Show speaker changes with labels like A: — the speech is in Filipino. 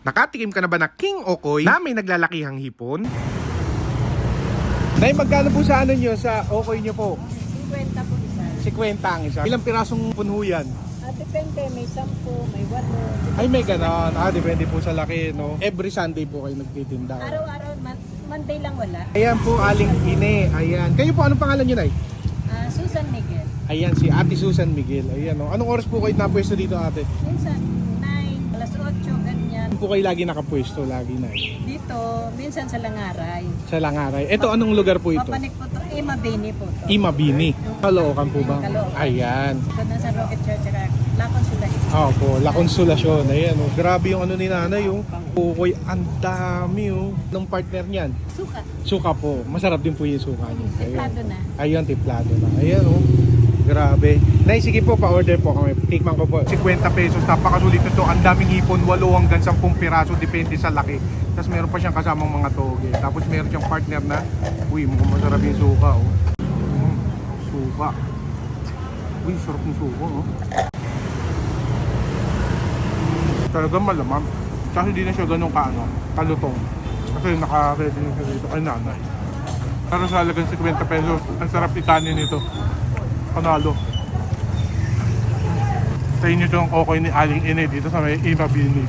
A: Nakatikim ka na ba na King Okoy na may naglalakihang hipon? Nay, magkano po sa ano nyo, sa Okoy nyo po?
B: 50 po isa.
A: 50 ang isa. Ilang pirasong punho yan?
B: Depende, may 10, may 8.
A: Ay, may ganon. Depende po sa laki, no? Every Sunday po kayo nagtitinda.
B: Araw-araw, Monday lang wala.
A: Ayan po, Aling Ine. Ayan. Kayo po, anong pangalan nyo, Nay?
B: Susan Miguel.
A: Ayan, si Ate Susan Miguel. Ayan, no? Anong oras po kayo napwesto dito, ate?
B: Minsan 9, alas 8, ganyan.
A: Saan po kayo lagi nakapwesto? Lagi, Nay?
B: Dito, minsan sa Langaray.
A: Sa Langaray. Ito, anong lugar po ito?
B: Papanik po to, Mabini po to.
A: Imabini. Caloocan po ba?
B: Caloocan.
A: Ayan.
B: Doon sa Rocket Church, saka Lakon Sulay.
A: Opo, La Consolacion. Ayan, oh. Grabe yung ano ni nanay, yung Okoy. Ang dami, oh. Nung partner niyan.
B: Suka.
A: Suka po. Masarap din po yung suka niya.
B: Templado na.
A: Ayun, tiplado na. Ayan, oh. Grabe. Nay, sige po, pa-order po kami. Tikman ko po. 50 pesos. Napakasulit nito. Ang daming hipon. 8 hanggang 10 piraso. Depende sa laki. Tapos meron pa siyang kasamang mga toge. Tapos meron siyang partner na, uy, mukhang masarap yung suka, oh. Suka. Uy, sarap ng suka, oh. Talagang malaman. Kasi hindi na siya ganun kalutong. Kasi naka-ready na siya dito kay nanay. Pero sa halagang 50 pesos, ang sarap itanin nito. Panalo. Sa inyo itong Okoy ni Aling Ine dito sa may Imabini.